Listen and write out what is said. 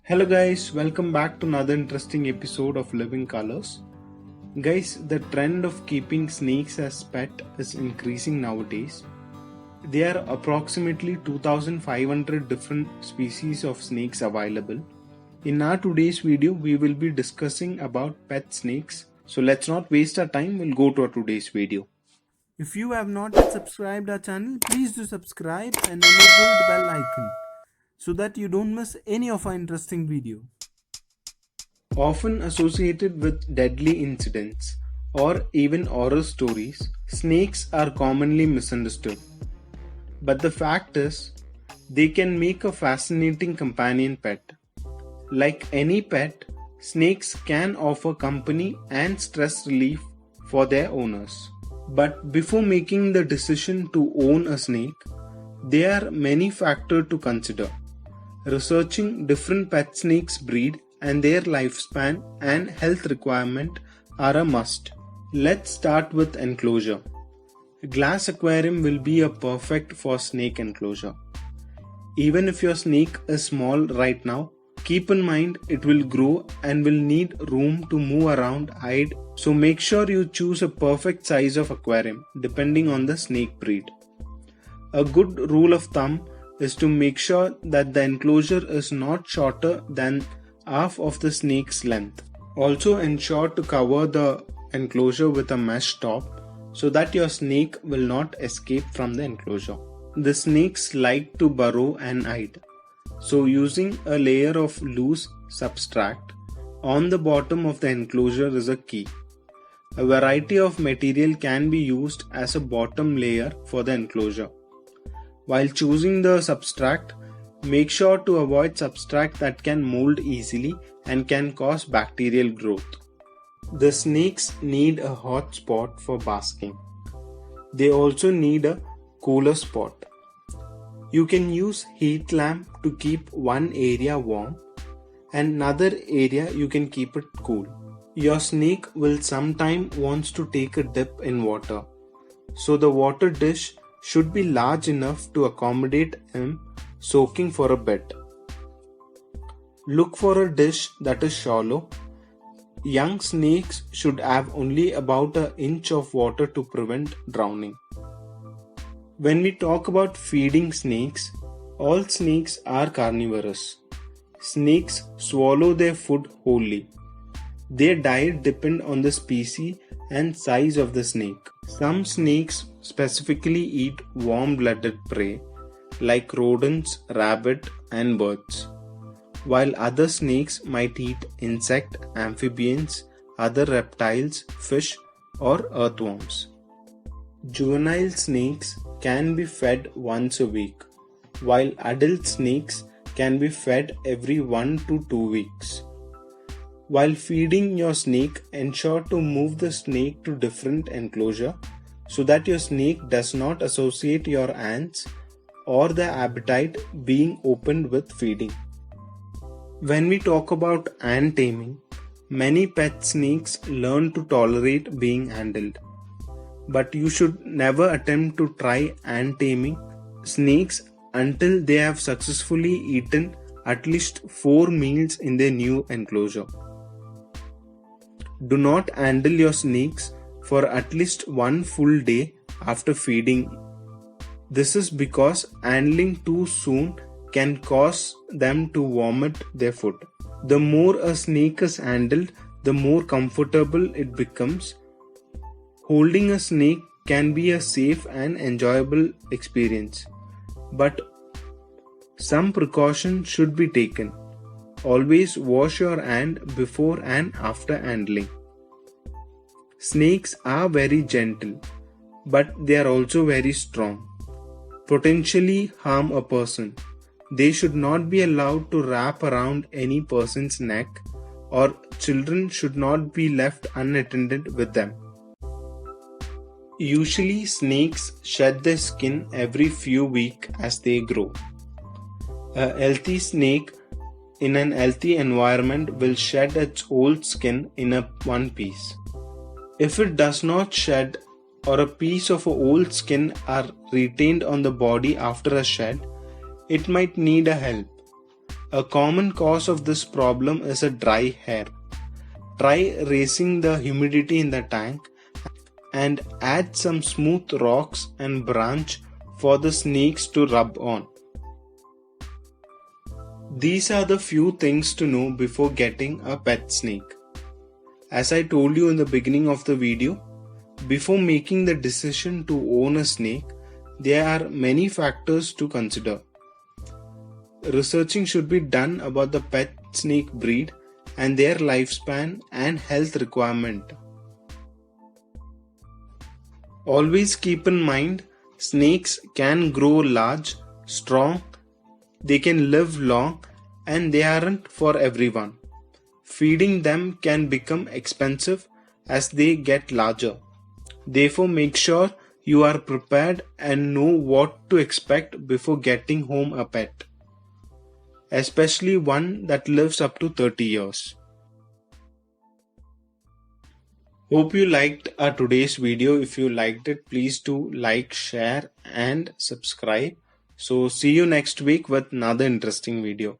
Hello guys, welcome back to another interesting episode of Living Colors. Guys, the trend of keeping snakes as pet is increasing nowadays. There are approximately 2500 different species of snakes available. In our today's video, we will be discussing about pet snakes. So let's not waste our time, we'll go to our today's video. If you have not yet subscribed our channel, please do subscribe and enable the bell icon so that you don't miss any of our interesting video. Often associated with deadly incidents or even horror stories, snakes are commonly misunderstood. But the fact is, they can make a fascinating companion pet. Like any pet, snakes can offer company and stress relief for their owners. But before making the decision to own a snake, there are many factors to consider. Researching different pet snakes breed and their lifespan and health requirement are a must. Let's start with enclosure. A glass aquarium will be a perfect for snake enclosure. Even if your snake is small right now, keep in mind it will grow and will need room to move around, hide. So make sure you choose a perfect size of aquarium depending on the snake breed. A good rule of thumb is to make sure that the enclosure is not shorter than half of the snake's length. Also ensure to cover the enclosure with a mesh top so that your snake will not escape from the enclosure. The snakes like to burrow and hide. So using a layer of loose substrate on the bottom of the enclosure is a key. A variety of material can be used as a bottom layer for the enclosure. While choosing the substrate, make sure to avoid substrate that can mold easily and can cause bacterial growth. The snakes need a hot spot for basking. They also need a cooler spot. You can use heat lamp to keep one area warm and another area you can keep it cool. Your snake will sometime wants to take a dip in water. So the water dish should be large enough to accommodate him soaking for a bit. Look for a dish that is shallow. Young snakes should have only about an inch of water to prevent drowning. When we talk about feeding snakes, all snakes are carnivorous. Snakes swallow their food wholly. Their diet depends on the species and size of the snake. Some snakes specifically eat warm-blooded prey like rodents, rabbit, and birds, while other snakes might eat insect, amphibians, other reptiles, fish, or earthworms. Juvenile snakes can be fed once a week, while adult snakes can be fed every 1 to 2 weeks. While feeding your snake, ensure to move the snake to different enclosure so that your snake does not associate your hands or the appetite being opened with feeding. When we talk about hand taming, many pet snakes learn to tolerate being handled. But you should never attempt to try hand taming snakes until they have successfully eaten at least 4 meals in their new enclosure. Do not handle your snakes for at least 1 full day after feeding. This is because handling too soon can cause them to vomit their food. The more a snake is handled, the more comfortable it becomes. Holding a snake can be a safe and enjoyable experience, but some precautions should be taken. Always wash your hand before and after handling. Snakes are very gentle, but they are also very strong. Potentially harm a person. They should not be allowed to wrap around any person's neck, or children should not be left unattended with them. Usually snakes shed their skin every few weeks as they grow. A healthy snake in an healthy environment will shed its old skin in one piece. If it does not shed or a piece of old skin are retained on the body after a shed, it might need a help. A common cause of this problem is a dry hair. Try raising the humidity in the tank and add some smooth rocks and branch for the snakes to rub on. These are the few things to know before getting a pet snake. As I told you in the beginning of the video, before making the decision to own a snake, there are many factors to consider. Researching should be done about the pet snake breed and their lifespan and health requirement. Always keep in mind, snakes can grow large, strong, they can live long, and they aren't for everyone. Feeding them can become expensive as they get larger. Therefore, make sure you are prepared and know what to expect before getting home a pet, especially one that lives up to 30 years. Hope you liked our today's video. If you liked it, please do like, share and subscribe. So see you next week with another interesting video.